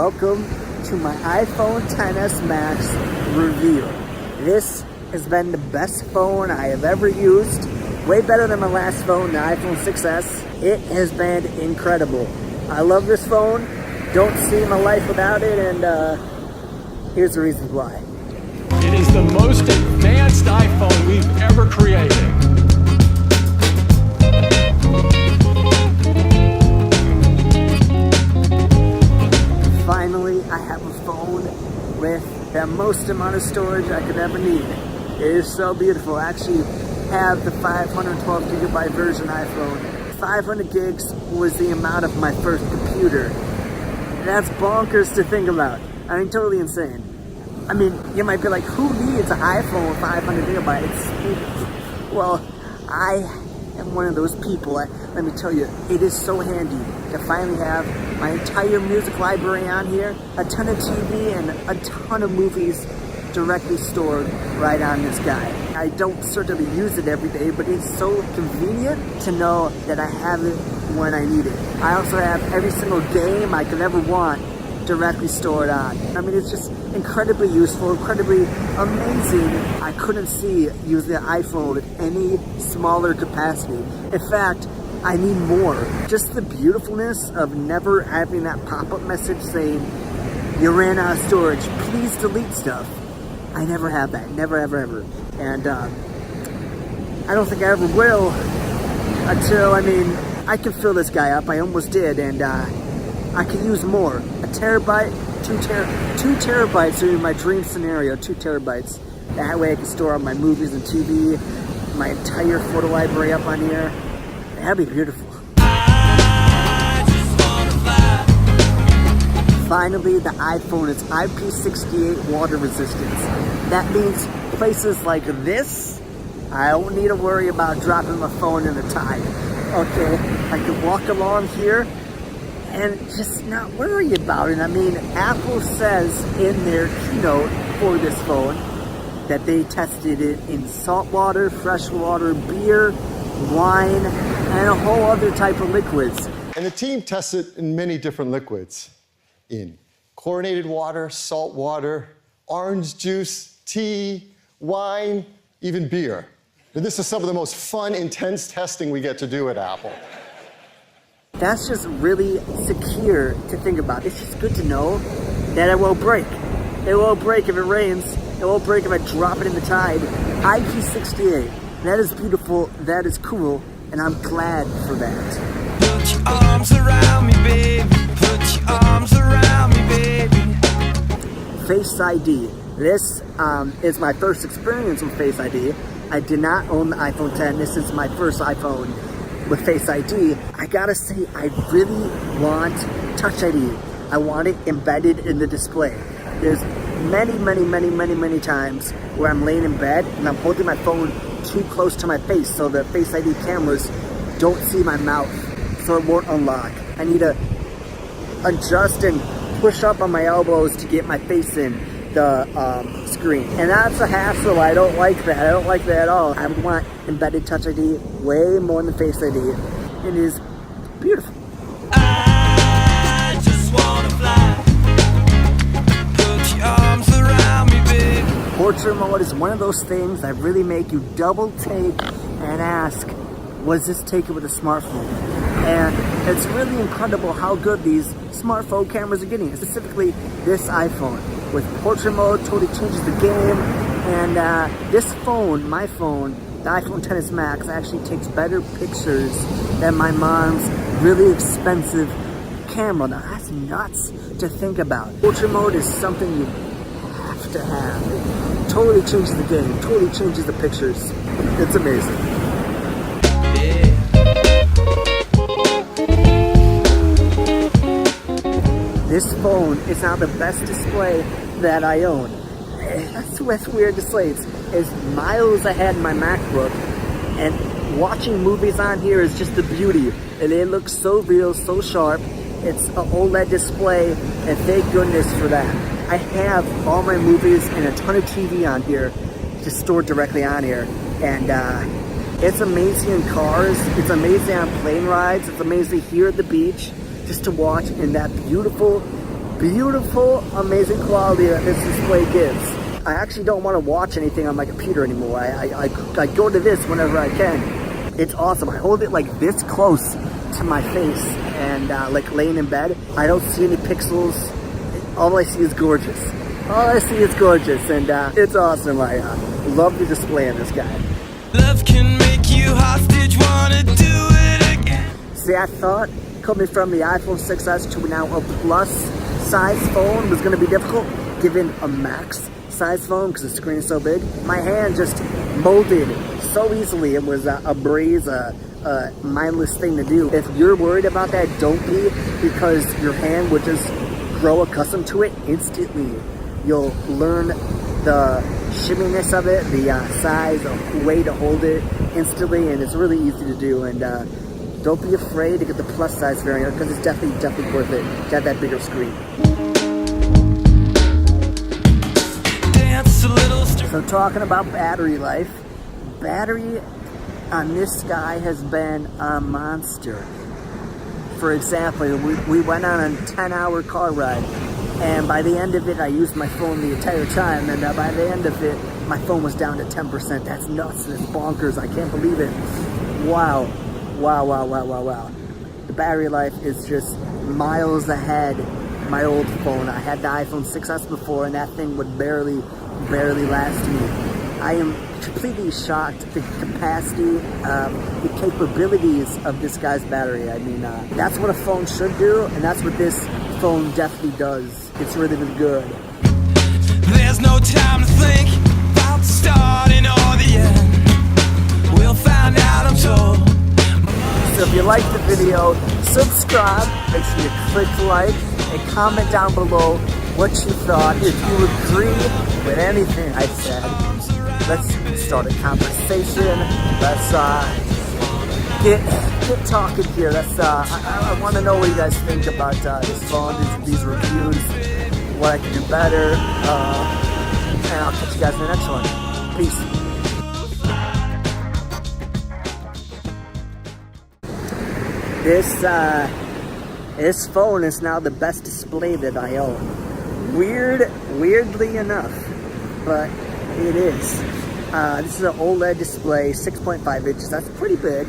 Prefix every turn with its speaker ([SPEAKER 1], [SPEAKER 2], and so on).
[SPEAKER 1] welcome to my iPhone XS Max review. This has been the best phone I have ever used. Way better than my last phone, the iPhone 6S. It has been incredible. I love this phone. Don't see my life without it, and here's the reasons why.
[SPEAKER 2] It is the most advanced iPhone we've ever created.
[SPEAKER 1] Finally, I have a phone with the most amount of storage I could ever need. It is so beautiful. I actually have the 512 gigabyte version iPhone. 500 gigs was the amount of my first computer. That's bonkers to think about. I mean, totally insane. I mean, you might be like, who needs an iPhone with 500 gigabytes? Well, I am one of those people. Let me tell you, it is so handy to finally have my entire music library on here, a ton of TV, and a ton of movies directly stored right on this guy. I don't certainly use it every day, but it's so convenient to know that I have it when I need it. I also have every single game I could ever want directly stored on. I mean, it's just incredibly useful, incredibly amazing. I couldn't see using the iPhone at any smaller capacity. In fact, I need more. Just the beautifulness of never having that pop-up message saying, you ran out of storage, please delete stuff. I never have that, never, ever, ever. And I don't think I ever will until, I mean, I can fill this guy up. I almost did, and I could use more. A terabyte, 2 terabytes would be my dream scenario, 2 terabytes. That way I can store all my movies and TV, my entire photo library up on here. That'd be beautiful. Finally, the iPhone is IP68 water resistance. That means places like this, I don't need to worry about dropping my phone in the tide. Okay, I can walk along here and just not worry about it. I mean, Apple says in their keynote for this phone that they tested it in salt water, fresh water, beer, wine, and a whole other type of liquids.
[SPEAKER 3] And the team tested in many different liquids. In chlorinated water, salt water, orange juice, tea, wine, even beer. And this is some of the most fun, intense testing we get to do at Apple.
[SPEAKER 1] That's just really secure to think about. It's just good to know that it won't break. It won't break if it rains. It won't break if I drop it in the tide. IP68. That is beautiful. That is cool. And I'm glad for that.
[SPEAKER 4] Put your arms around me, baby. Put your arms around me, baby.
[SPEAKER 1] Face ID. This is my first experience with Face ID. I did not own the iPhone 10. This is my first iPhone with Face ID. I gotta say, I really want Touch ID. I want it embedded in the display. There's many times where I'm laying in bed and I'm holding my phone too close to my face so the Face ID cameras don't see my mouth, so it won't unlock. I need to adjust and push up on my elbows to get my face in the screen. And that's a hassle. I don't like that. I don't like that at all. I want embedded Touch ID way more than Face ID. It is beautiful.
[SPEAKER 4] I just wanna fly. Put your arms around me, baby.
[SPEAKER 1] Portrait mode is one of those things that really make you double take and ask, was this taken with a smartphone? And it's really incredible how good these smartphone cameras are getting, specifically this iPhone. With portrait mode, totally changes the game. And this phone, my phone, the iPhone XS Max, actually takes better pictures than my mom's really expensive camera. Now that's nuts to think about. Portrait mode is something you have to have. It totally changes the game, totally changes the pictures. It's amazing. This phone is now the best display that I own. That's weird to say. It's miles ahead in my MacBook, and watching movies on here is just the beauty. And it looks so real, so sharp. It's an OLED display, and thank goodness for that. I have all my movies and a ton of TV on here, just stored directly on here. And it's amazing in cars, it's amazing on plane rides, it's amazing here at the beach, just to watch in that beautiful beautiful, amazing quality that this display gives. I actually don't want to watch anything on my computer anymore. I go to this whenever I can. It's awesome. I hold it like this close to my face and like laying in bed. I don't see any pixels. All I see is gorgeous. All I see is gorgeous, and it's awesome. I love the display on this guy.
[SPEAKER 4] Love can make you hostage, wanna do it again.
[SPEAKER 1] See, I thought coming from the iPhone 6s to now a plus size phone was going to be difficult, given a max size phone because the screen is so big. My hand just molded so easily. It was a breeze, a mindless thing to do. If you're worried about that, don't be, because your hand would just grow accustomed to it instantly. You'll learn the shimminess of it, the size, the way to hold it instantly, and it's really easy to do. And don't be afraid to get the plus size variant, because it's definitely worth it to have that bigger screen. So talking about battery life, battery on this guy has been a monster. For example, we went on a 10-hour car ride, and by the end of it, I used my phone the entire time, and by the end of it, my phone was down to 10%. That's nuts, that's bonkers, I can't believe it. Wow. The battery life is just miles ahead of my old phone. I had the iPhone 6s before, and that thing would barely last me. I am completely shocked at the capacity, the capabilities of this guy's battery. I mean, that's what a phone should do, and that's what this phone definitely does. It's really good.
[SPEAKER 4] There's no time to think about the starting or the end. We'll find out, I'm told.
[SPEAKER 1] So if you liked the video, subscribe, make sure you click like, and comment down below what you thought. If you agree with anything I said, let's start a conversation. Let's get talking here. I want to know what you guys think about this phone, these reviews, what I can do better, and I'll catch you guys in the next one. Peace. This phone is now the best display that I own. Weirdly enough, but it is. This is an OLED display, 6.5 inches. That's pretty big.